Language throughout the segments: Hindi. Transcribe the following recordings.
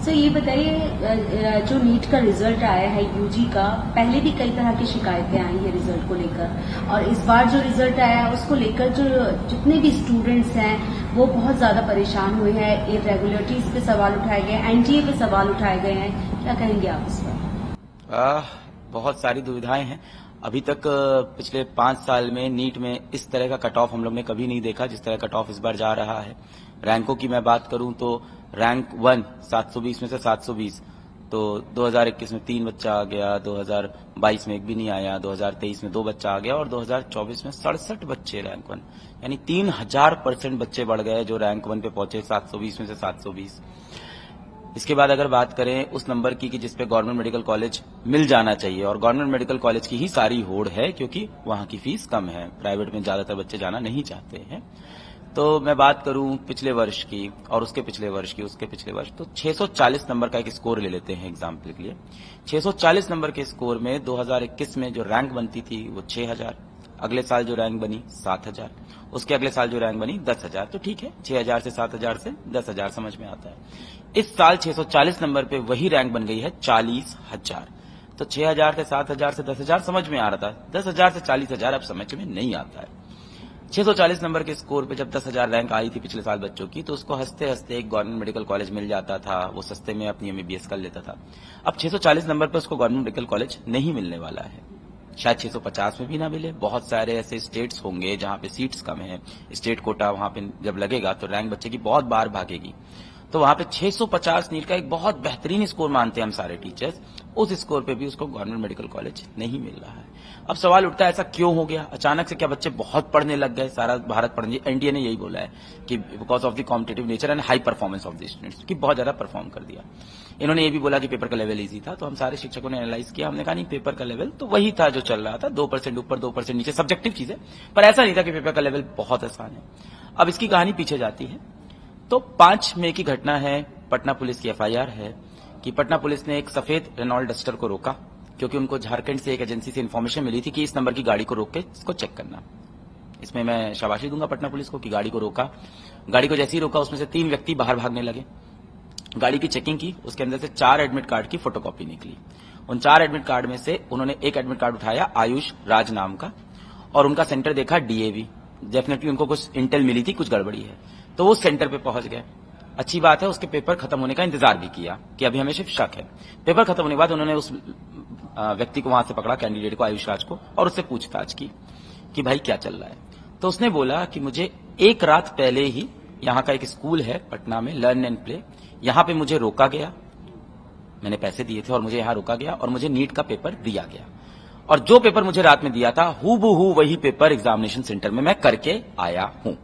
सो ये बताइए, जो नीट का रिजल्ट आया है यूजी का, पहले भी कई तरह की शिकायतें आई हैं रिजल्ट को लेकर, और इस बार जो रिजल्ट आया है उसको लेकर जो जितने भी स्टूडेंट्स हैं वो बहुत ज्यादा परेशान हुए हैं। इरेगुलरिटीज पे सवाल उठाए गए, एनटीए पे सवाल उठाए गए हैं, क्या कहेंगे आप इस पर? बहुत सारी दुविधाएं हैं। अभी तक पिछले 5 साल में नीट में इस तरह का कट ऑफ हम लोग ने कभी नहीं देखा जिस तरह कट ऑफ इस बार जा रहा है। रैंकों की मैं बात करूं तो रैंक 1 720 में से 720, तो 2021 में 3 बच्चा आ गया, 2022 में एक भी नहीं आया, 2023 में 2 बच्चा आ गया और 2024 में 67 बच्चे रैंक 1, यानी 3000% बच्चे बढ़ गए जो रैंक 1 पे पहुंचे, 720 में से 720। इसके बाद अगर बात करें उस नंबर की कि जिसपे गवर्नमेंट मेडिकल कॉलेज मिल जाना चाहिए, और गवर्नमेंट मेडिकल कॉलेज की ही सारी होड़ है क्योंकि वहां की फीस कम है, प्राइवेट में ज्यादातर बच्चे जाना नहीं चाहते हैं। तो मैं बात करूं पिछले वर्ष की और उसके पिछले वर्ष की, उसके पिछले वर्ष, तो 640 नंबर का एक स्कोर ले लेते हैं एग्जाम्पल के लिए। 640 नंबर के स्कोर में 2021 में जो रैंक बनती थी वो 6000, अगले साल जो रैंक बनी 7000, उसके अगले साल जो रैंक बनी 10,000। तो ठीक है, 6000 से 7000 से 10,000 समझ में आता है। इस साल 640 नंबर पे वही रैंक बन गई है 40,000। तो 6000 से 7000 से 10,000 समझ में आ रहा था, 10,000 से 40,000 अब समझ में नहीं आता है। 640 नंबर के स्कोर पे जब 10,000 रैंक आई थी पिछले साल बच्चों की, तो उसको हंसते हंसते एक गवर्नमेंट मेडिकल कॉलेज मिल जाता था, वो सस्ते में अपनी एमबीबीएस कर लेता था। अब 640 नंबर पे उसको गवर्नमेंट मेडिकल कॉलेज नहीं मिलने वाला है, शायद 650 में भी ना मिले। बहुत सारे ऐसे स्टेट्स होंगे जहां पे सीट्स कम है, स्टेट कोटा वहां पे जब लगेगा तो रैंक बच्चे की बहुत बार भागेगी, तो वहां पे 650 नीट का एक बहुत बेहतरीन स्कोर मानते हैं हम सारे टीचर्स, उस स्कोर पे भी उसको गवर्नमेंट मेडिकल कॉलेज नहीं मिल रहा है। अब सवाल उठता है ऐसा क्यों हो गया अचानक से, क्या बच्चे बहुत पढ़ने लग गए, सारा भारत पढ़ने, एनडीए ने यही बोला है कि because of the competitive nature and high performance of the students, की बहुत ज्यादा परफॉर्म कर दिया। इन्होंने ये भी बोला कि पेपर का लेवल इजी था, तो हम सारे शिक्षकों ने एनालाइज किया, हमने कहा नहीं, पेपर का लेवल तो वही था जो चल रहा था, 2% ऊपर 2% नीचे, सब्जेक्टिव चीज है, पर ऐसा नहीं था कि पेपर का लेवल बहुत आसान है। अब इसकी कहानी पीछे जाती है तो 5 मई की घटना है, पटना पुलिस की एफआईआर है कि पटना पुलिस ने एक सफेद रेनॉल्ड डस्टर को रोका क्योंकि उनको झारखंड से एक एजेंसी से इन्फॉर्मेशन मिली थी कि इस नंबर की गाड़ी को रोक के इसको चेक करना। इसमें मैं शाबाशी दूंगा पटना पुलिस को कि गाड़ी को रोका। गाड़ी को जैसे ही रोका उसमें से 3 व्यक्ति बाहर भागने लगे। गाड़ी की चेकिंग की, उसके अंदर से 4 एडमिट कार्ड की फोटोकॉपी निकली। उन 4 एडमिट कार्ड में से उन्होंने एक एडमिट कार्ड उठाया आयुष राज नाम का, और उनका सेंटर देखा डीएवी। डेफिनेटली उनको कुछ इंटेल मिली थी, कुछ गड़बड़ी है, तो वो सेंटर पे पहुंच गए। अच्छी बात है, उसके पेपर खत्म होने का इंतजार भी किया कि अभी हमें सिर्फ शक है। पेपर खत्म होने के बाद उन्होंने उस व्यक्ति को वहां से पकड़ा, कैंडिडेट को, आयुष राज को, और उससे पूछताछ की कि भाई क्या चल रहा है। तो उसने बोला कि मुझे एक रात पहले ही यहाँ का एक स्कूल है पटना में, लर्न एंड प्ले, यहाँ पे मुझे रोका गया, मैंने पैसे दिए थे और मुझे यहाँ रोका गया और मुझे नीट का पेपर दिया गया, और जो पेपर मुझे रात में दिया था हूबहू वही पेपर एग्जामिनेशन सेंटर में मैं करके आया हूं।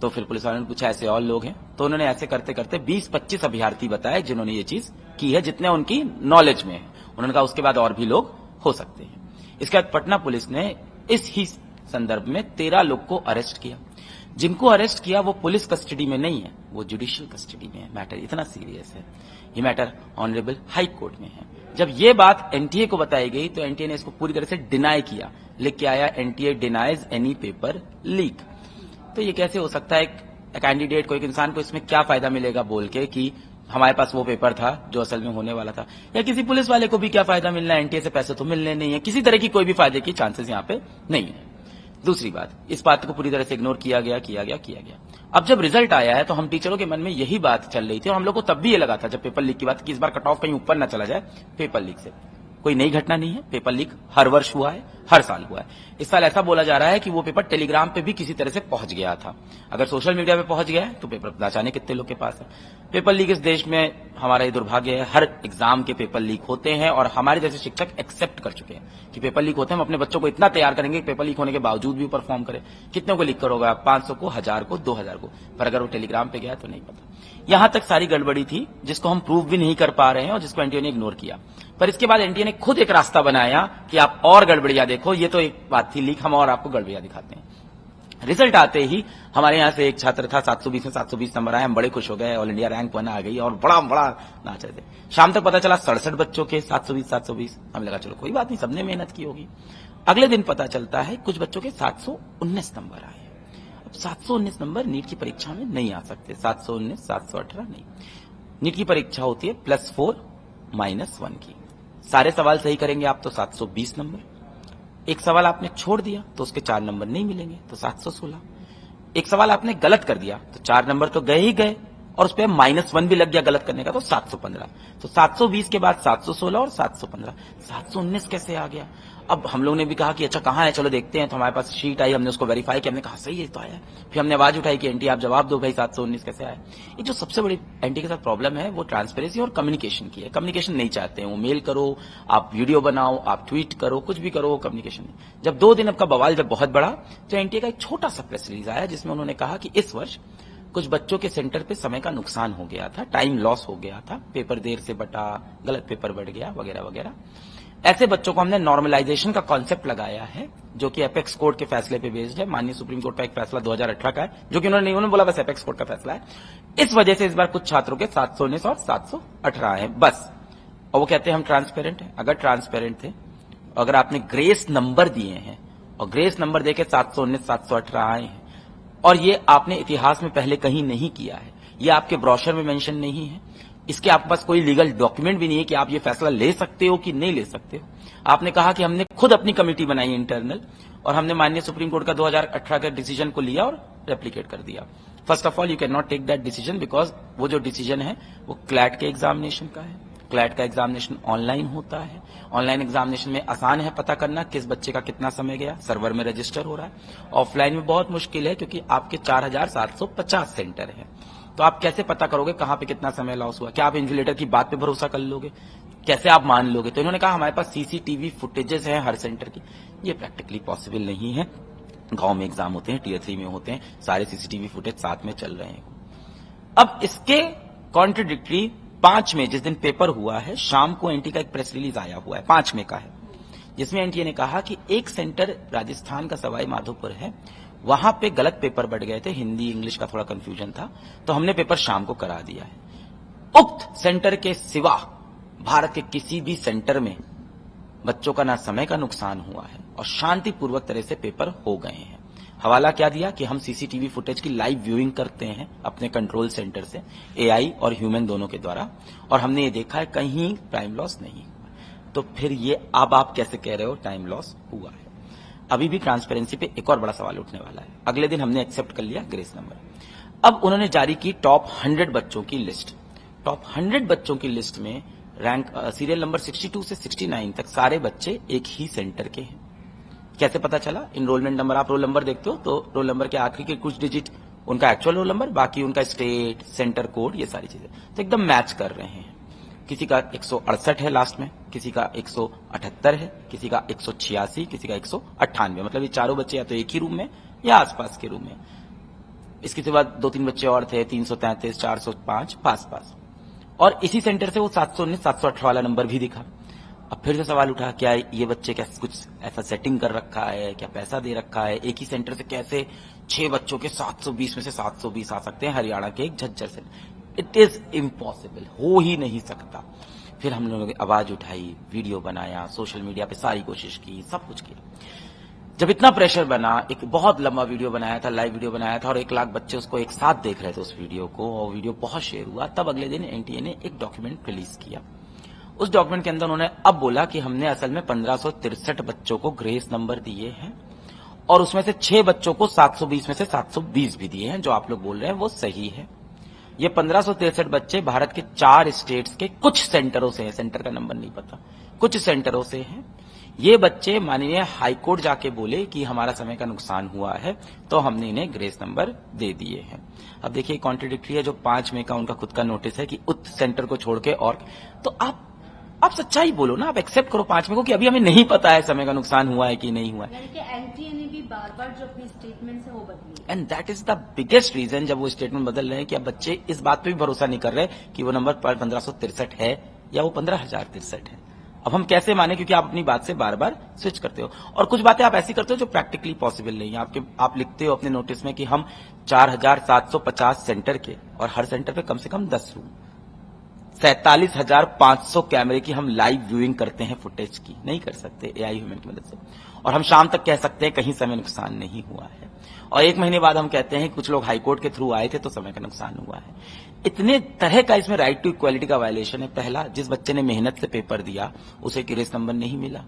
तो फिर पुलिस वालों ने पूछा ऐसे और लोग हैं, तो उन्होंने ऐसे करते करते 20-25 अभ्यर्थी बताए जिन्होंने ये चीज की है, जितने उनकी नॉलेज में है। उन्होंने कहा उसके बाद और भी लोग हो सकते हैं। इसके बाद पटना पुलिस ने इस ही संदर्भ में 13 लोग को अरेस्ट किया। जिनको अरेस्ट किया वो पुलिस कस्टडी में नहीं है, वो जुडिशियल कस्टडी में है। मैटर इतना सीरियस है, ये मैटर ऑनरेबल हाई कोर्ट में है। जब ये बात एनटीए को बताई गई तो एनटीए ने इसको पूरी तरह से डिनाई किया, लिख के आया NTA denies any paper leak. तो ये कैसे हो सकता है, एक कैंडिडेट को, एक इंसान को इसमें क्या फायदा मिलेगा बोल के कि हमारे पास वो पेपर था जो असल में होने वाला था, या किसी पुलिस वाले को भी क्या फायदा मिलना है, एनटीए से पैसे तो मिलने नहीं है, किसी तरह की कोई भी फायदे की चांसेस यहाँ पे नहीं है। दूसरी बात, इस बात को पूरी तरह से इग्नोर किया गया। अब जब रिजल्ट आया है तो हम टीचरों के मन में यही बात चल रही थी, और हम लोग को तब भी ये लगा था जब पेपर लीक की बात कि इस बार कट ऑफ कहीं ऊपर ना चला जाए पेपर लीक से। कोई नई घटना नहीं है, पेपर लीक हर वर्ष हुआ है, हर साल हुआ है। इस साल ऐसा बोला जा रहा है कि वो पेपर टेलीग्राम पे भी किसी तरह से पहुंच गया था। अगर सोशल मीडिया पे पहुंच गया है तो पेपर ना जाने कितने लोग के पास है। पेपर लीक इस देश में हमारा ये दुर्भाग्य है, हर एग्जाम के पेपर लीक होते हैं, और हमारे जैसे शिक्षक एक्सेप्ट कर चुके हैं कि पेपर लीक होते हैं। हम अपने बच्चों को इतना तैयार करेंगे कि पेपर लीक होने के बावजूद भी परफॉर्म करें। कितनों को लीक करोगे आप, 500 को, 1000 को, 2000 को, पर अगर वो टेलीग्राम पे गया तो नहीं पता। यहां तक सारी गड़बड़ी थी जिसको हम प्रूव भी नहीं कर पा रहे हैं और जिसको एनटीए ने इग्नोर किया। पर इसके बाद एनटीए ने खुद एक रास्ता बनाया कि आप और गड़बड़ियां देखो, ये तो एक बात थी लीक, हम और आपको गड़बड़ियां दिखाते हैं। रिजल्ट आते ही हमारे यहां से एक छात्र था, 720 में 720 नंबर आए, हम बड़े खुश हो गए, ऑल इंडिया रैंक 1 आ गई और बड़ा नाच रहे थे। शाम तक पता चला 67 बच्चों के 720, हमें लगा चलो कोई बात नहीं, सबने मेहनत की होगी। अगले दिन पता चलता है कुछ बच्चों के 719 नंबर आए। अब 719 नंबर नीट की परीक्षा में नहीं आ सकते, 719, 718 नहीं। नीट की परीक्षा होती है +4 -1 की। सारे सवाल सही करेंगे आप तो 720 नंबर। एक सवाल आपने छोड़ दिया तो उसके 4 नंबर नहीं मिलेंगे तो 716। एक सवाल आपने गलत कर दिया तो 4 नंबर तो गए ही गए, और उस पर -1 भी लग गया गलत करने का तो 715। तो 720 के बाद 716 और 715, 719 कैसे आ गया? अब हम लोगों ने भी कहा कि अच्छा कहाँ है, चलो देखते हैं। तो हमारे पास शीट आई, हमने उसको वेरीफाई किया, हमने कहा सही है तो आया। फिर हमने आवाज उठाई कि एंटी आप जवाब दो भाई, 719 कैसे आया? ये जो सबसे बड़ी एंटी के साथ प्रॉब्लम है वो ट्रांसपेरेंसी और कम्युनिकेशन की है। कम्युनिकेशन नहीं चाहते हैं वो, मेल करो, आप वीडियो बनाओ, आप ट्वीट करो, कुछ भी करो, कम्युनिकेशन नहीं। जब 2 दिन आपका बवाल जब बहुत बड़ा, तो एनटीए का एक छोटा सा प्रेस रिलीज आया जिसमें उन्होंने कहा कि इस वर्ष कुछ बच्चों के सेंटर पे समय का नुकसान हो गया था, टाइम लॉस हो गया था, पेपर देर से बटा, गलत पेपर बढ़ गया वगैरह वगैरह। ऐसे बच्चों को हमने नॉर्मलाइजेशन का कॉन्सेप्ट लगाया है, जो कि एपेक्स कोर्ट के फैसले पे बेस्ड है। माननीय सुप्रीम कोर्ट का एक फैसला 2018 का है, जो कि उन्होंने बोला बस एपेक्स कोर्ट का फैसला है। इस वजह से इस बार कुछ छात्रों के 719 और 718 है बस। और वो कहते हैं हम ट्रांसपेरेंट हैं। अगर ट्रांसपेरेंट थे, अगर आपने ग्रेस नंबर दिए हैं और ग्रेस नंबर देके 719 718 आए हैं, और ये आपने इतिहास में पहले कहीं नहीं किया है, ये आपके ब्रोशर में मेंशन नहीं है, इसके आपके पास कोई लीगल डॉक्यूमेंट भी नहीं है कि आप ये फैसला ले सकते हो कि नहीं ले सकते हो। आपने कहा कि हमने खुद अपनी कमेटी बनाई इंटरनल, और हमने माननीय सुप्रीम कोर्ट का 2018 के डिसीजन को लिया और रेप्लिकेट कर दिया। First of all you cannot take that decision, because वो जो डिसीजन है वो क्लैट के एग्जामिनेशन का है। क्लैट का एग्जामिनेशन ऑनलाइन होता है। ऑनलाइन एग्जामिनेशन में आसान है पता करना किस बच्चे का कितना समय गया, सर्वर में रजिस्टर हो रहा है। ऑफलाइन में बहुत मुश्किल है, क्योंकि आपके 4750 सेंटर हैं। तो आप कैसे पता करोगे कहां पे कितना समय लॉस हुआ? क्या आप इन्विजिलेटर की बात पे भरोसा कर लोगे? कैसे आप मान लोगे? तो इन्होंने कहा हमारे पास सीसीटीवी फुटेजेस हैं हर सेंटर की। ये प्रैक्टिकली पॉसिबल नहीं है। गांव में एग्जाम होते हैं, टियर 3 में होते हैं, सारे सीसीटीवी फुटेज साथ में चल रहे हैं। अब इसके कॉन्ट्रडिक्टरी 5 में जिस दिन पेपर हुआ है, शाम को एनटी का एक प्रेस रिलीज आया हुआ है, 5 में का है, जिसमें एनटीए ने कहा कि एक सेंटर राजस्थान का सवाई माधोपुर है, वहां पे गलत पेपर बढ़ गए थे, हिंदी इंग्लिश का थोड़ा कंफ्यूजन था, तो हमने पेपर शाम को करा दिया है। उक्त सेंटर के सिवा भारत के किसी भी सेंटर में बच्चों का ना समय का नुकसान हुआ है और शांतिपूर्वक तरह से पेपर हो गए हैं। हवाला क्या दिया कि हम सीसीटीवी फुटेज की लाइव व्यूइंग करते हैं अपने कंट्रोल सेंटर से, एआई और ह्यूमन दोनों के द्वारा, और हमने ये देखा है कहीं टाइम लॉस नहीं हुआ। तो फिर ये अब आप कैसे कह रहे हो टाइम लॉस हुआ है? अभी भी ट्रांसपेरेंसी पे एक और बड़ा सवाल उठने वाला है। अगले दिन हमने एक्सेप्ट कर लिया ग्रेस नंबर। अब उन्होंने जारी की टॉप 100 बच्चों की लिस्ट। टॉप 100 बच्चों की लिस्ट में रैंक सीरियल नंबर 62 से 69 तक सारे बच्चे एक ही सेंटर के हैं। कैसे पता चला? इनरोलमेंट नंबर, आप रोल नंबर देखते हो तो रोल नंबर के आखिरी के कुछ डिजिट उनका एक्चुअल रोल नंबर, बाकी उनका स्टेट, सेंटर कोड, ये सारी चीजें तो एकदम मैच कर रहे हैं। किसी का 168 है लास्ट में, किसी का 178 है, किसी का 186, किसी का 198। मतलब ये चारों बच्चे या तो एक ही रूम में या आसपास के रूम में। इसके सिवा 2-3 बच्चे और थे, 333, 405 पास। और इसी सेंटर से वो 719 718 वाला नंबर भी दिखा। अब फिर से सवाल उठा, क्या ये बच्चे क्या कुछ ऐसा सेटिंग कर रखा है, क्या पैसा दे रखा है? एक ही सेंटर से कैसे 6 बच्चों के 720 में से 720 आ सकते हैं? हरियाणा के एक झज्जर से इट इज इम्पॉसिबल, हो ही नहीं सकता। फिर हम लोगों ने आवाज उठाई, वीडियो बनाया, सोशल मीडिया पे सारी कोशिश की, सब कुछ किया। जब इतना प्रेशर बना, एक बहुत लंबा वीडियो बनाया था, लाइव वीडियो बनाया था, और 1 लाख बच्चे उसको एक साथ देख रहे थे उस वीडियो को, और वीडियो बहुत शेयर हुआ। तब अगले दिन एनटीए ने एक डॉक्यूमेंट रिलीज किया। उस डॉक्यूमेंट के अंदर उन्होंने अब बोला कि हमने असल में 1563 बच्चों को ग्रेस नंबर दिए हैं, और उसमें से 6 बच्चों को 720 में से 720 भी दिए हैं। जो आप लोग बोल रहे हैं वो सही है। ये 1563 बच्चे भारत के 4 स्टेट्स के कुछ सेंटरों से हैं, सेंटर का नंबर नहीं पता, कुछ सेंटरों से हैं। ये बच्चे माननीय हाईकोर्ट जाके बोले कि हमारा समय का नुकसान हुआ है, तो हमने इन्हें ग्रेस नंबर दे दिए हैं। अब देखिए कॉन्ट्रडिक्टरी है, जो 5 मई का उनका खुद का नोटिस है कि उत सेंटर को छोड़ के, और तो आप सच्चाई बोलो ना, आप एक्सेप्ट करो 5 मई को कि अभी हमें नहीं पता है समय का नुकसान हुआ है कि नहीं हुआ है। यानी कि एनटीए ने भी बार-बार जो अपनी स्टेटमेंट है वो बदली, and that is the biggest reason जब वो स्टेटमेंट बदल रहे हैं कि अब बच्चे इस बात पे भी भरोसा नहीं कर रहे कि वो नंबर 1563 है या वो 15063 है। अब हम कैसे माने, क्योंकि आप अपनी बात से बार बार स्विच करते हो, और कुछ बातें आप ऐसी करते हो जो प्रैक्टिकली पॉसिबल नहीं है। आप लिखते हो अपने नोटिस में कि हम 4750 सेंटर के, और हर सेंटर पे कम से कम 10 रूम, 47,500 कैमरे की हम लाइव व्यूइंग करते हैं फुटेज की, नहीं कर सकते एआई ह्यूमन की मदद से। और हम शाम तक कह सकते हैं कहीं समय नुकसान नहीं हुआ है, और 1 महीने बाद हम कहते हैं कुछ लोग हाईकोर्ट के थ्रू आए थे तो समय का नुकसान हुआ है। इतने तरह का इसमें राइट टू इक्वालिटी का वायलेशन है। पहला, जिस बच्चे ने मेहनत से पेपर दिया उसे ग्रेस नंबर नहीं मिला,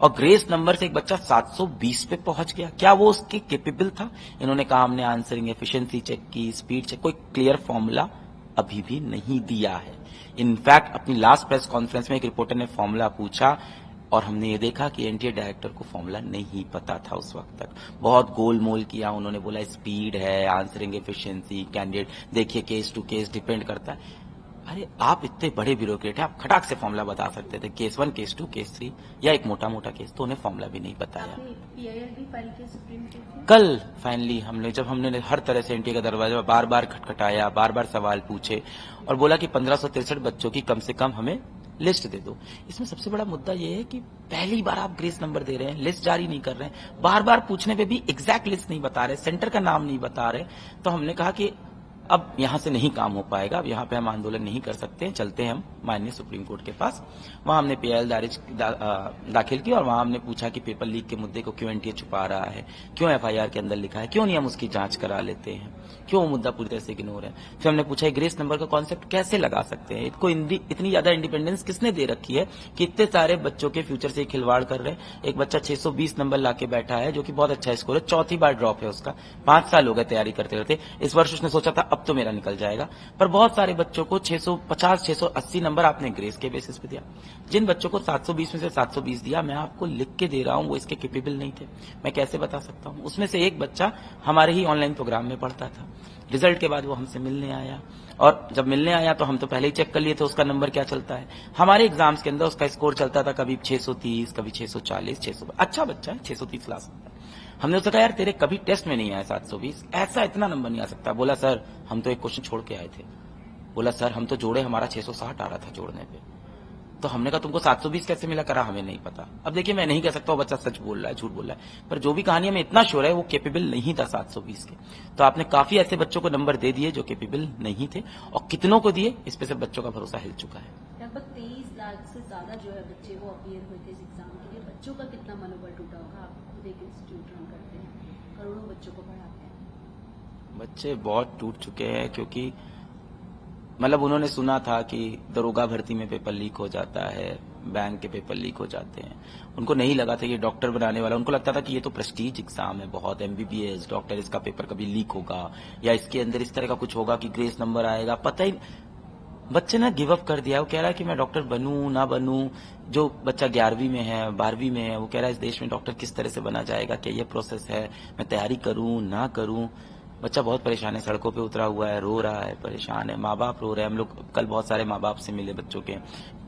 और ग्रेस नंबर से एक बच्चा 720 पे पहुंच गया। क्या वो उसके केपेबल था? इन्होंने कहा हमने आंसरिंग एफिशिएंसी चेक की, स्पीड चेक, कोई क्लियर फॉर्मूला अभी भी नहीं दिया है। इनफैक्ट अपनी लास्ट प्रेस कॉन्फ्रेंस में एक रिपोर्टर ने फॉर्मूला पूछा और हमने ये देखा कि एनटीए डायरेक्टर को फॉर्मूला नहीं पता था उस वक्त तक। बहुत गोलमोल किया, उन्होंने बोला स्पीड है, आंसरिंग एफिशिएंसी, कैंडिडेट देखिए, केस टू केस डिपेंड करता है। अरे आप इतने बड़े ब्यूरोक्रेट हैं, आप खटाक से फॉर्मूला बता सकते थे, केस 1, केस 2, केस 3 या एक मोटा मोटा केस, तो उन्हें फॉर्मूला भी नहीं बताया। पीआईएल भी फाइल किया सुप्रीम कोर्ट में? कल फाइनली हमने हर तरह से एनटीए का दरवाजा बार बार खटखटाया, बार बार सवाल पूछे और बोला कि 1563 बच्चों की कम से कम हमें लिस्ट दे दो। इसमें सबसे बड़ा मुद्दा यह है कि पहली बार आप ग्रेस नंबर दे रहे हैं, लिस्ट जारी नहीं कर रहे हैं, बार बार पूछने पे भी एग्जैक्ट लिस्ट नहीं बता रहे, सेंटर का नाम नहीं बता रहे। तो हमने कहा कि अब यहां से नहीं काम हो पाएगा, अब यहां पे हम आंदोलन नहीं कर सकते, चलते हैं हम माननीय सुप्रीम कोर्ट के पास। वहां हमने पीआईएल दाखिल की और वहां हमने पूछा कि पेपर लीक के मुद्दे को क्यों एनटीए छुपा रहा है, क्यों एफआईआर के अंदर लिखा है, क्यों नहीं हम उसकी जांच करा लेते हैं, क्यों वो मुद्दा पूरी तरह से इग्नोर है। फिर हमने पूछा ग्रेस नंबर का कॉन्सेप्ट कैसे लगा सकते हैं, इसको इतनी ज्यादा इंडिपेंडेंस किसने दे रखी है कि इतने सारे बच्चों के फ्यूचर से खिलवाड़ कर रहे हैं। एक बच्चा 620 नंबर लाके बैठा है जो कि बहुत अच्छा स्कोर है, चौथी बार ड्रॉप है उसका, 5 साल हो गए तैयारी करते रहते। इस वर्ष उसने सोचा था अब तो मेरा निकल जाएगा, पर बहुत सारे बच्चों को 650 680 नंबर आपने ग्रेस के बेसिस पे दिया। जिन बच्चों को 720 में से 720 दिया, मैं आपको लिख के दे रहा हूं वो इसके कैपेबल नहीं थे, मैं कैसे बता सकता हूं। उसमें से एक बच्चा हमारे ही ऑनलाइन प्रोग्राम में पढ़ता था, रिजल्ट के बाद वो हमसे मिलने आया, और जब मिलने आया तो हम तो पहले ही चेक कर लिए थे उसका नंबर क्या चलता है। हमारे एग्जाम्स के अंदर उसका स्कोर चलता था कभी 630, कभी 640, 600, अच्छा बच्चा है, 630 क्लास। हमने उससे कहा यार तेरे कभी टेस्ट में नहीं आया 720, ऐसा इतना नंबर नहीं आ सकता। बोला सर हम तो एक क्वेश्चन छोड़ के आए थे। बोला सर हम तो जोड़े, हमारा 660 आ रहा था जोड़ने पे। तो हमने कहा तुमको 720 कैसे मिला? करा हमें नहीं पता। अब देखिए मैं नहीं कह सकता वो बच्चा सच बोल रहा है झूठ बोल रहा है, पर जो भी कहानी हमें इतना श्योर है वो कैपेबल नहीं था 720 के। तो आपने काफी ऐसे बच्चों को नंबर दे दिए जो कैपेबल नहीं थे, और कितनों को दिए इस पे से बच्चों का भरोसा हिल चुका है। लगभग 23 लाख से ज्यादा जो है बच्चे वो अपीयर हुए थे इस एग्जाम के लिए। बच्चों का कितना मनोबल टूटा होगा? आप खुद एक इंस्टीट्यूट रन करते हैं, करोड़ों बच्चों को पढ़ाते हैं। बच्चे बहुत टूट चुके हैं, क्योंकि मतलब उन्होंने सुना था कि दरोगा भर्ती में पेपर लीक हो जाता है, बैंक के पेपर लीक हो जाते हैं। उनको नहीं लगा था ये डॉक्टर बनाने वाला, उनको लगता था कि ये तो प्रेस्टीज एग्जाम है बहुत, एमबीबीएस डॉक्टर, इसका पेपर कभी लीक होगा या इसके अंदर इस तरह का कुछ होगा कि ग्रेस नंबर आएगा। पता ही बच्चे ने गिव अप कर दिया। वो कह रहा है कि मैं डॉक्टर बनूं ना बनूं। जो बच्चा 11वीं में है, 12वीं में है, वो कह रहा है इस देश में डॉक्टर किस तरह से बना जाएगा, क्या ये प्रोसेस है, मैं तैयारी करूं ना करूं। बच्चा बहुत परेशान है, सड़कों पे उतरा हुआ है, रो रहा है, परेशान है, माँ बाप रो रहे हैं। हम लोग कल बहुत सारे माँ बाप से मिले बच्चों के,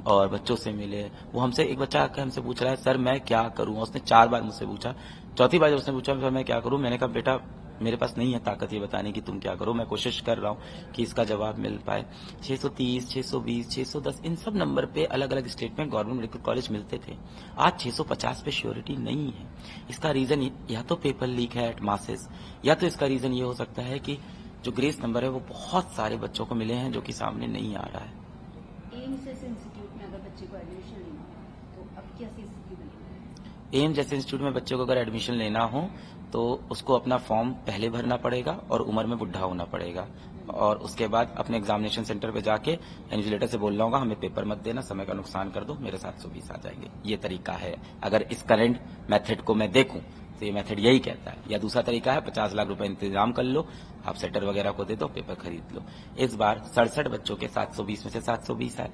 और बच्चों से मिले। वो हमसे, एक बच्चा आकर हमसे पूछ रहा है सर मैं क्या करूं। उसने 4 बार मुझसे पूछा, चौथी बार जब उसने पूछा सर मैं क्या करूं, मैंने कहा बेटा मेरे पास नहीं है ताकत ये बताने की तुम क्या करो, मैं कोशिश कर रहा हूं कि इसका जवाब मिल पाए। 630, 620, 610 इन सब नंबर पे अलग अलग स्टेट में गवर्नमेंट मेडिकल कॉलेज मिलते थे। आज 650 पे श्योरिटी नहीं है। इसका रीजन या तो पेपर लीक है एट मासेस, या तो इसका रीजन ये हो सकता है कि जो ग्रेस नंबर है वो बहुत सारे बच्चों को मिले हैं जो कि सामने नहीं आ रहा है। एम्स जैसे इंस्टीट्यूट में अगर बच्चे को एडमिशन लेना हो तो अब कैसी स्थिति बनी है? एम्स जैसे इंस्टीट्यूट में बच्चों को अगर एडमिशन लेना हो तो उसको अपना फॉर्म पहले भरना पड़ेगा और उम्र में बुढ़ा होना पड़ेगा, और उसके बाद अपने एग्जामिनेशन सेंटर पे जाके इन्विजिलेटर से बोलना होगा हमें पेपर मत देना, समय का नुकसान कर दो, मेरे 720 आ जाएंगे। ये तरीका है। अगर इस करंट मेथड को मैं देखूं तो ये मेथड यही कहता है। या दूसरा तरीका है 50 लाख रुपए इंतजाम कर लो, आप सेटर वगैरह को दे दो, पेपर खरीद लो। इस बार 67 बच्चों के 720 में से 720 आए,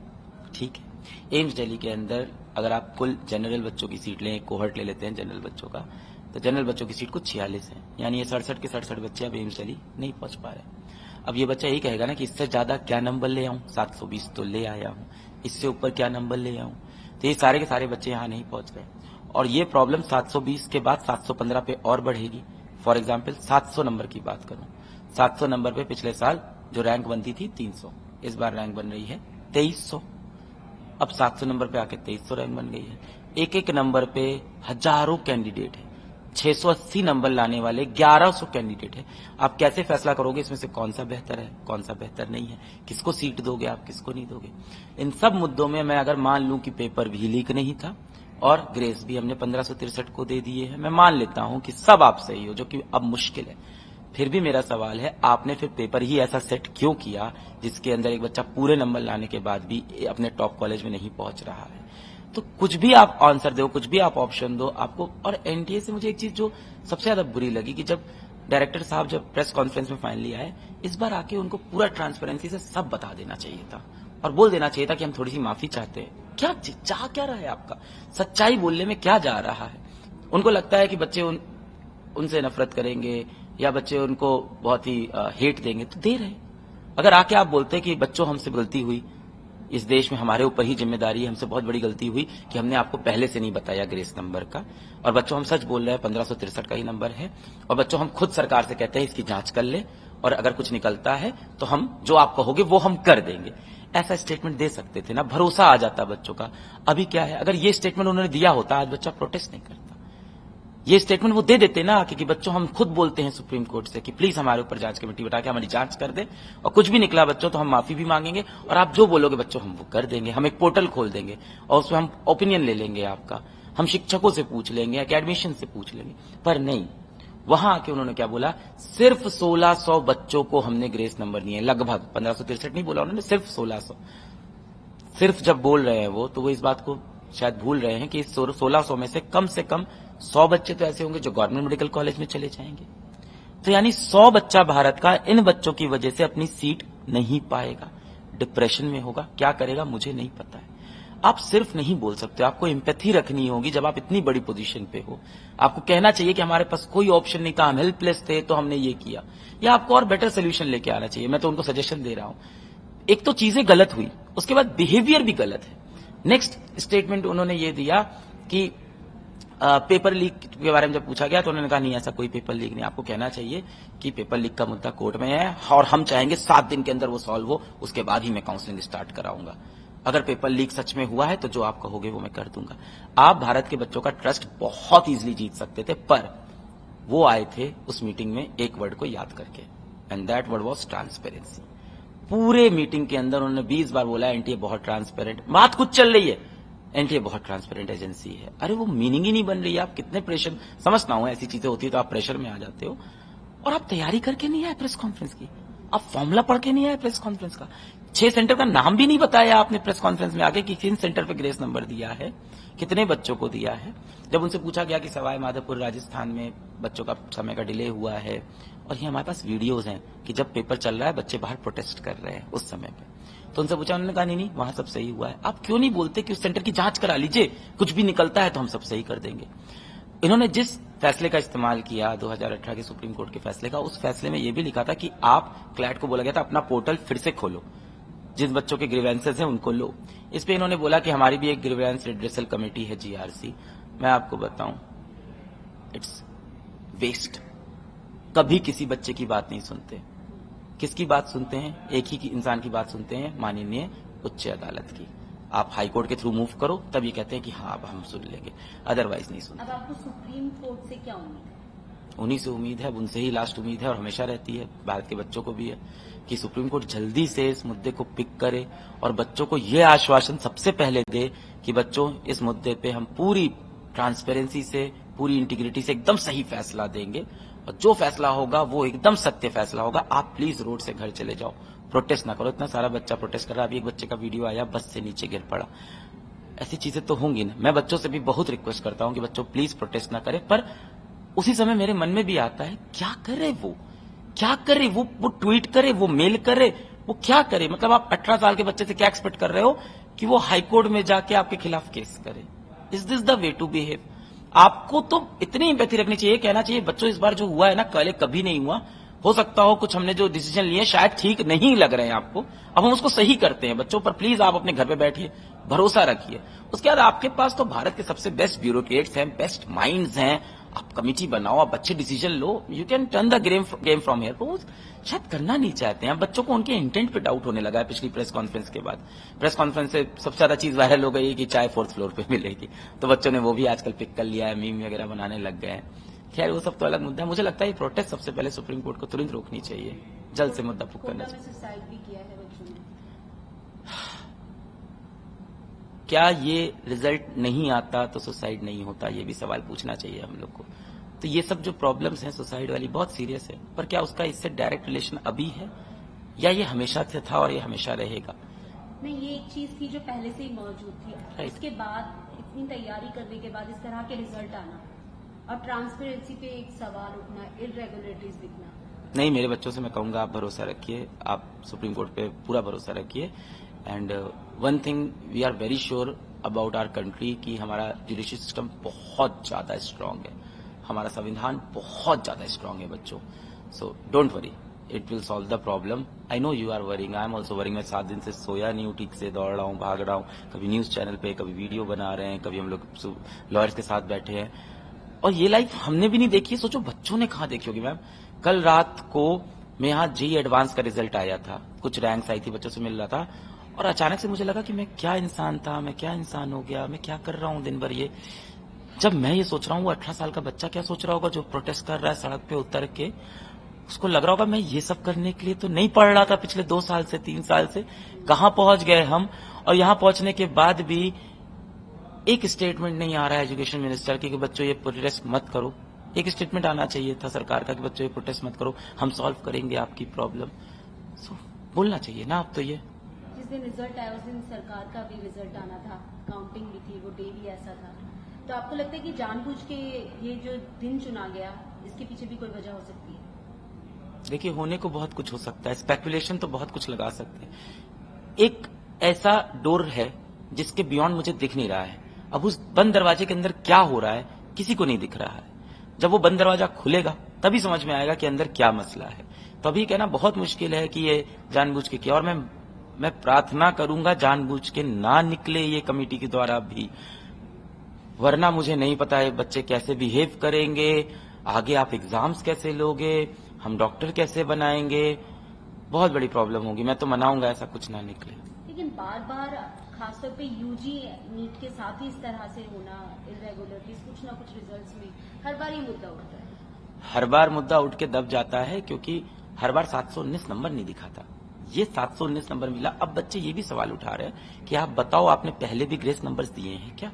ठीक है। एम्स दिल्ली के अंदर अगर आप कुल जनरल बच्चों की सीट लें, कोहर्ट ले लेते हैं जनरल बच्चों का, तो जनरल बच्चों की सीट कुछ 46 है, यानी ये 67 के 67 बच्चे अब एम्स दिल्ली नहीं पहुंच पा रहे। अब ये बच्चा यही कहेगा ना कि इससे ज्यादा क्या नंबर ले आऊं, 720 तो ले आया हूं, इससे ऊपर क्या नंबर ले आऊं। तो ये सारे के सारे बच्चे यहाँ नहीं पहुंच रहे, और ये प्रॉब्लम 720 के बाद 715 पे और बढ़ेगी। फॉर एग्जाम्पल 700 नंबर की बात करूं, 700 नंबर पे पिछले साल जो रैंक बनती थी 300, इस बार रैंक बन रही है 2300। अब 700 नंबर पे आके 2300 रैंक बन गई है। एक एक नंबर पे हजारों कैंडिडेट है, 680 नंबर लाने वाले 1100 कैंडिडेट है। आप कैसे फैसला करोगे इसमें से कौन सा बेहतर है, कौन सा बेहतर नहीं है, किसको सीट दोगे आप, किसको नहीं दोगे। इन सब मुद्दों में मैं अगर मान लूं कि पेपर भी लीक नहीं था और ग्रेस भी हमने 1563 को दे दिए है, मैं मान लेता हूं कि सब आप सही हो, जो कि अब मुश्किल है, फिर भी मेरा सवाल है आपने फिर पेपर ही ऐसा सेट क्यों किया जिसके अंदर एक बच्चा पूरे नंबर लाने के बाद भी अपने टॉप कॉलेज में नहीं पहुंच रहा है। तो कुछ भी आप आंसर दो, कुछ भी आप ऑप्शन दो आपको। और एनटीए से मुझे एक चीज जो सबसे ज्यादा बुरी लगी कि जब डायरेक्टर साहब जब प्रेस कॉन्फ्रेंस में फाइनली आए, इस बार आके उनको पूरा ट्रांसपेरेंसी से सब बता देना चाहिए था और बोल देना चाहिए था कि हम थोड़ी सी माफी चाहते हैं। क्या चाह क्या रहा है आपका, सच्चाई बोलने में क्या जा रहा है। उनको लगता है कि बच्चे उनसे नफरत करेंगे या बच्चे उनको बहुत ही हेट देंगे, तो दे रहे। अगर आके आप बोलते कि बच्चों हमसे गलती हुई, इस देश में हमारे ऊपर ही जिम्मेदारी है, हमसे बहुत बड़ी गलती हुई कि हमने आपको पहले से नहीं बताया ग्रेस नंबर का, और बच्चों हम सच बोल रहे हैं 1563 का ही नंबर है, और बच्चों हम खुद सरकार से कहते हैं इसकी जांच कर ले और अगर कुछ निकलता है तो हम जो आप कहोगे वो हम कर देंगे। ऐसा स्टेटमेंट दे सकते थे ना, भरोसा आ जाता बच्चों का। अभी क्या है, अगर ये स्टेटमेंट उन्होंने दिया होता आज बच्चा प्रोटेस्ट नहीं करता। ये स्टेटमेंट वो दे देते ना कि बच्चों हम खुद बोलते हैं सुप्रीम कोर्ट से कि प्लीज हमारे ऊपर जांच कमेटी बैठा के हमारी जांच कर दे, और कुछ भी निकला बच्चों तो हम माफी भी मांगेंगे और आप जो बोलोगे बच्चों हम वो कर देंगे। हम एक पोर्टल खोल देंगे और उसमें हम ओपिनियन ले लेंगे आपका, हम शिक्षकों से पूछ लेंगे, एकेडमिशियन से पूछ लेंगे। पर नहीं, वहां आके उन्होंने क्या बोला, सिर्फ 1600 बच्चों को हमने ग्रेस नंबर दिए, लगभग 1563 नहीं बोला उन्होंने, सिर्फ 1600। सिर्फ जब बोल रहे हैं वो, तो वो इस बात को शायद भूल रहे हैं कि 1600 में से कम 100 बच्चे तो ऐसे होंगे जो गवर्नमेंट मेडिकल कॉलेज में चले जाएंगे। तो यानी 100 बच्चा भारत का इन बच्चों की वजह से अपनी सीट नहीं पाएगा, डिप्रेशन में होगा, क्या करेगा मुझे नहीं पता है। आप सिर्फ नहीं बोल सकते, आपको एम्पैथी रखनी होगी। जब आप इतनी बड़ी पोजीशन पे हो, आपको कहना चाहिए कि हमारे पास कोई ऑप्शन नहीं था, हम हेल्पलेस थे तो हमने ये किया, या आपको और बेटर सोल्यूशन लेके आना चाहिए। मैं तो उनको सजेशन दे रहा हूं। एक तो चीजें गलत हुई, उसके बाद बिहेवियर भी गलत है। नेक्स्ट स्टेटमेंट उन्होंने ये दिया कि पेपर लीक के बारे में जब पूछा गया तो उन्होंने कहा नहीं ऐसा कोई पेपर लीक नहीं। आपको कहना चाहिए कि पेपर लीक का मुद्दा कोर्ट में है और हम चाहेंगे 7 दिन के अंदर वो सॉल्व हो, उसके बाद ही मैं काउंसलिंग स्टार्ट कराऊंगा। अगर पेपर लीक सच में हुआ है तो जो आप कहोगे वो मैं कर दूंगा। आप भारत के बच्चों का ट्रस्ट बहुत इजीली जीत सकते थे, पर वो आए थे उस मीटिंग में एक वर्ड को याद करके, and that word was transparency. पूरे मीटिंग के अंदर उन्होंने 20 बार बोला एनटीए बहुत ट्रांसपेरेंट, बात कुछ चल रही है, एनटीए बहुत ट्रांसपेरेंट एजेंसी है। अरे वो मीनिंग ही नहीं बन रही है। आप कितने प्रेशर, समझता हूं ऐसी चीजें होती है तो आप प्रेशर में आ जाते हो, और आप तैयारी करके नहीं आए प्रेस कॉन्फ्रेंस की, आप फॉर्मूला पढ़ के नहीं आए प्रेस कॉन्फ्रेंस का, 6 सेंटर का नाम भी नहीं बताया आपने प्रेस कॉन्फ्रेंस में आके कि किन सेंटर पे ग्रेस नंबर दिया है, कितने बच्चों को दिया है। जब उनसे पूछा गया कि सवाई माधोपुर राजस्थान में बच्चों का समय का डिले हुआ है, और ये हमारे पास वीडियोज हैं कि जब पेपर चल रहा है बच्चे बाहर प्रोटेस्ट कर रहे हैं उस समय पे, तो उनसे पूछा, उन्होंने कहा नहीं वहां सब सही हुआ है। आप क्यों नहीं बोलते कि उस सेंटर की जांच करा लीजिए, कुछ भी निकलता है तो हम सब सही कर देंगे। इन्होंने जिस फैसले का इस्तेमाल किया 2018 के सुप्रीम कोर्ट के फैसले का, उस फैसले में यह भी लिखा था कि आप क्लैट को बोला गया था अपना पोर्टल फिर से खोलो, जिन बच्चों के ग्रीवेंसेस हैं उनको लो। इस पे इन्होंने बोला कि हमारी भी एक ग्रीवेंस रिड्रेसल कमेटी है, जीआरसी। मैं आपको बताऊं, इट्स वेस्ट। कभी किसी बच्चे की बात नहीं सुनते। किसकी बात सुनते हैं? एक ही इंसान की बात सुनते हैं, माननीय उच्च अदालत की। आप हाई कोर्ट के थ्रू मूव करो तब ये कहते हैं कि हाँ अब हम सुन लेंगे, अदरवाइज नहीं सुनते। अब आपको सुप्रीम कोर्ट से क्या उम्मीद है? उन्हीं से उम्मीद है, उनसे ही लास्ट उम्मीद है और हमेशा रहती है, भारत के बच्चों को भी है, कि सुप्रीम कोर्ट जल्दी से इस मुद्दे को पिक करे और बच्चों को ये आश्वासन सबसे पहले दे कि बच्चों इस मुद्दे पे हम पूरी ट्रांसपेरेंसी से, पूरी इंटीग्रिटी से एकदम सही फैसला देंगे, और जो फैसला होगा वो एकदम सत्य फैसला होगा। आप प्लीज रोड से घर चले जाओ, प्रोटेस्ट ना करो। इतना सारा बच्चा प्रोटेस्ट कर रहा है, अभी एक बच्चे का वीडियो आया बस से नीचे गिर पड़ा। ऐसी चीजें तो होंगी ना। मैं बच्चों से भी बहुत रिक्वेस्ट करता हूं कि बच्चों प्लीज प्रोटेस्ट ना करें, पर उसी समय मेरे मन में भी आता है क्या करे वो, क्या करे वो ट्वीट करे, वो मेल करे, वो क्या करे। मतलब आप 18 साल के बच्चे से क्या एक्सपेक्ट कर रहे हो कि वो हाईकोर्ट में जाके आपके खिलाफ केस करे? Is this the way to behave? आपको तो इतनी एम्पैथी रखनी चाहिए, कहना चाहिए बच्चों इस बार जो हुआ है ना पहले कभी नहीं हुआ, हो सकता हो कुछ हमने जो डिसीजन लिए शायद ठीक नहीं लग रहे हैं आपको, अब हम उसको सही करते हैं बच्चों, पर प्लीज आप अपने घर पे बैठिए, भरोसा रखिए। उसके बाद आपके पास तो भारत के सबसे बेस्ट ब्यूरोक्रेट्स हैं, बेस्ट माइंड्स हैं, आप कमिटी बनाओ, आप अच्छे decision low, you can turn the game from here. वो शायद करना नहीं चाहते हैं। बच्चों को उनके इंटेंट पे डाउट होने लगा है पिछली प्रेस कॉन्फ्रेंस के बाद। प्रेस कॉन्फ्रेंस से सबसे ज्यादा चीज वायरल हो गई कि चाय 4th फ्लोर पे मिलेगी, तो बच्चों ने वो भी आजकल पिक कर लिया है, मीम वगैरह बनाने लग गए हैं खैर वो सब तो अलग मुद्दा है। मुझे लगता है ये प्रोटेस्ट सबसे पहले सुप्रीम कोर्ट को तुरंत रोकनी चाहिए, जल्द से मुद्दा पुक करना चाहिए। सुसाइड भी किया है बच्चों ने। क्या ये रिजल्ट नहीं आता तो सुसाइड नहीं होता, ये भी सवाल पूछना चाहिए हम लोग को। तो ये सब जो प्रॉब्लम्स हैं सुसाइड वाली बहुत सीरियस है, पर क्या उसका इससे डायरेक्ट रिलेशन अभी है या ये हमेशा से था और ये हमेशा रहेगा? नहीं, ये एक चीज थी जो पहले से ही मौजूद थी। उसके बाद इतनी तैयारी करने के बाद इस तरह के रिजल्ट आना और ट्रांसपेरेंसी पे एक सवाल उठना, इरेगुलरिटीज दिखना। नहीं, मेरे बच्चों से मैं कहूंगा आप भरोसा रखिए, आप सुप्रीम कोर्ट पे पूरा भरोसा रखिए। And one thing we are very sure about our country कि हमारा जुडिशरी सिस्टम बहुत ज्यादा स्ट्रांग है, हमारा संविधान बहुत ज्यादा स्ट्रांग है बच्चों। So don't worry, it will solve the problem. I know you are worrying, I am also worrying. मैं 7 दिन से सोया नहीं हूं, ठीक से दौड़ रहा हूं, भाग रहा हूं, कभी न्यूज चैनल पे, कभी वीडियो बना रहे हैं, कभी हम लोग लॉयर्स के साथ बैठे हैं। और ये लाइफ हमने भी नहीं देखी, सोचो बच्चों ने कहां देखी होगी। मैम कल रात को मैं यहाँ जेईई एडवांस का रिजल्ट आया था, कुछ रैंक्स आई थी, बच्चों से मिल रहा था और अचानक से मुझे लगा कि मैं क्या इंसान था, मैं क्या इंसान हो गया, मैं क्या कर रहा हूं दिन भर। ये जब मैं ये सोच रहा हूँ, वो 18 साल का बच्चा क्या सोच रहा होगा जो प्रोटेस्ट कर रहा है सड़क पे उतर के? उसको लग रहा होगा मैं ये सब करने के लिए तो नहीं पढ़ रहा था पिछले 2 साल से, 3 साल से, कहां पहुंच गए हम। और यहां पहुंचने के बाद भी एक स्टेटमेंट नहीं आ रहा है एजुकेशन मिनिस्टर की कि बच्चों ये प्रोटेस्ट मत करो। एक स्टेटमेंट आना चाहिए था सरकार का कि बच्चों ये प्रोटेस्ट मत करो, हम सॉल्व करेंगे आपकी प्रॉब्लम। सो बोलना चाहिए ना अब तो। ये जिस दिन रिजल्ट आया उस दिन सरकार का भी रिजल्ट आना था, काउंटिंग भी थी, वो डे भी ऐसा था। तो आपको लगता है कि जानबूझ के ये जो दिन चुना गया, इसके पीछे भी कोई वजह हो सकती है? देखिए, होने को बहुत कुछ हो सकता है, स्पेकुलेशन तो बहुत कुछ लगा सकते हैं। एक ऐसा डोर है जिसके बियॉन्ड मुझे दिख नहीं रहा है। अब उस बंद दरवाजे के अंदर क्या हो रहा है किसी को नहीं दिख रहा है। जब वो बंद दरवाजा खुलेगा तभी समझ में आएगा कि अंदर क्या मसला है। तो अभी कहना बहुत मुश्किल है कि ये जानबूझ के किया, और मैं प्रार्थना करूंगा जानबूझ के ना निकले ये कमेटी के द्वारा भी, वरना मुझे नहीं पता है बच्चे कैसे बिहेव करेंगे, आगे आप एग्जाम्स कैसे लोगे, हम डॉक्टर कैसे बनाएंगे, बहुत बड़ी प्रॉब्लम होगी। मैं तो मनाऊंगा ऐसा कुछ ना निकले। लेकिन बार बार खासतौर पे यूजी नीट के साथ ही इस तरह से होना, इरेगुलरिटीज कुछ ना कुछ रिजल्ट्स में, हर बार ये मुद्दा उठता है। हर बार मुद्दा उठ के दब जाता है क्योंकि हर बार 719 नंबर नहीं दिखाता, ये 719 नंबर मिला। अब बच्चे ये भी सवाल उठा रहे हैं कि आप बताओ आपने पहले भी ग्रेस नंबर्स दिए हैं क्या?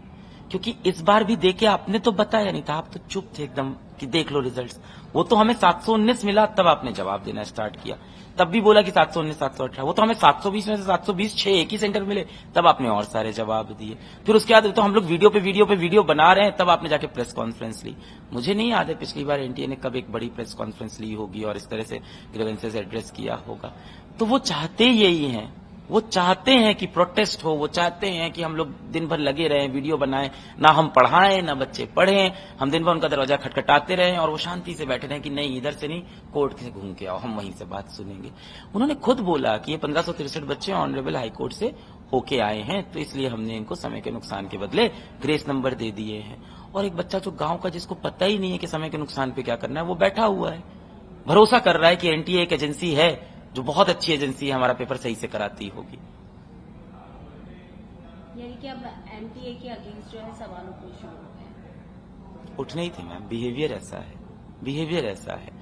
क्योंकि इस बार भी देके आपने तो बताया नहीं था, आप तो चुप थे एकदम कि देख लो रिजल्ट्स। वो तो हमें 719 मिला तब आपने जवाब देना स्टार्ट किया, तब भी बोला कि 719 718। वो तो हमें 720 में से 720 6 एक ही सेंटर मिले, तब आपने और सारे जवाब दिए। फिर उसके बाद तो हम लोग वीडियो पे वीडियो बना रहे हैं, तब आपने जाके प्रेस कॉन्फ्रेंस ली। मुझे नहीं याद है पिछली बार एनटीए ने कब एक बड़ी प्रेस कॉन्फ्रेंस ली होगी और इस तरह से ग्रीवेंसेस एड्रेस किया होगा। तो वो चाहते यही हैं, वो चाहते हैं कि प्रोटेस्ट हो, वो चाहते हैं कि हम लोग दिन भर लगे रहें, वीडियो बनाएं, ना हम पढ़ाएं ना बच्चे पढ़ें, हम दिन भर उनका दरवाजा खटखटाते रहें और वो शांति से बैठे रहें कि नहीं इधर से नहीं, कोर्ट से घूम के आओ, हम वहीं से बात सुनेंगे। उन्होंने खुद बोला कि ये 1563 बच्चे ऑनरेबल हाईकोर्ट से होके आए हैं, तो इसलिए हमने इनको समय के नुकसान के बदले ग्रेस नंबर दे दिए हैं। और एक बच्चा जो गांव का, जिसको पता ही नहीं है कि समय के नुकसान पे क्या करना है, वो बैठा हुआ है, भरोसा कर रहा है कि एनटीए एक एजेंसी है जो बहुत अच्छी एजेंसी है, हमारा पेपर सही से कराती होगी। यानी कि अब एनटीए के अगेंस्ट जो है सवाल उठने शुरू हो गए। उठने ही थे मैम, बिहेवियर ऐसा है।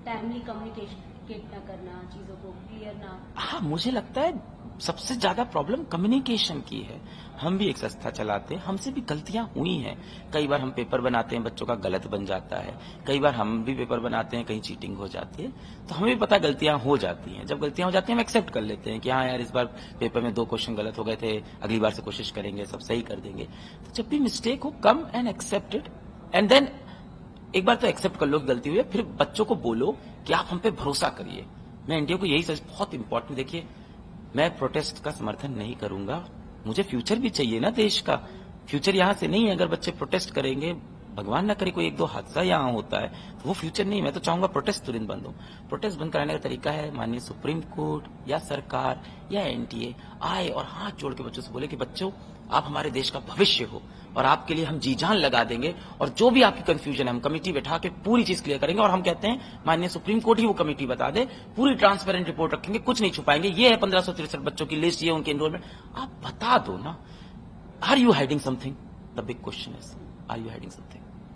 टाइमली कम्युनिकेट न करना, चीजों को क्लियर ना। हाँ, मुझे लगता है सबसे ज्यादा प्रॉब्लम कम्युनिकेशन की है। हम भी एक संस्था चलाते हैं, हमसे भी गलतियां हुई हैं। कई बार हम पेपर बनाते हैं, बच्चों का गलत बन जाता है, कई बार हम भी पेपर बनाते हैं, कहीं चीटिंग हो जाती है, तो हमें भी पता है गलतियां हो जाती हैं। जब गलतियां हो जाती हैं हम एक्सेप्ट कर लेते हैं कि हाँ यार इस बार पेपर में 2 क्वेश्चन गलत हो गए थे, अगली बार से कोशिश करेंगे, सब सही कर देंगे। तो जब भी मिस्टेक हो, come and accept it, and then एक बार तो एक्सेप्ट कर लो गलती हुई है, फिर बच्चों को बोलो कि आप हम पे भरोसा करिए। मैं इंडिया को यही सच, बहुत इंपॉर्टेंट, देखिए मैं प्रोटेस्ट का समर्थन नहीं करूंगा, मुझे फ्यूचर भी चाहिए ना देश का। फ्यूचर यहां से नहीं है, अगर बच्चे प्रोटेस्ट करेंगे, भगवान ना करे कोई 1-2 हादसा यहां होता है, तो वो फ्यूचर नहीं। मैं तो चाहूंगा प्रोटेस्ट तुरंत बंद हो। प्रोटेस्ट बंद कराने का तरीका है माननीय सुप्रीम कोर्ट या सरकार या एनटीए आए और हाथ जोड़ के बच्चों से बोले कि बच्चों आप हमारे देश का भविष्य हो और आपके लिए हम जी जान लगा देंगे, और जो भी आपकी कंफ्यूजन है हम कमेटी बैठा के पूरी चीज क्लियर करेंगे। और हम कहते हैं माननीय सुप्रीम कोर्ट ही वो कमेटी बता दे, पूरी ट्रांसपेरेंट रिपोर्ट रखेंगे, कुछ नहीं छुपाएंगे। ये है 1563 बच्चों की लिस्ट, ये उनके एनरोलमेंट, आप बता दो ना। Are you hiding something? The big question is, are you hiding something?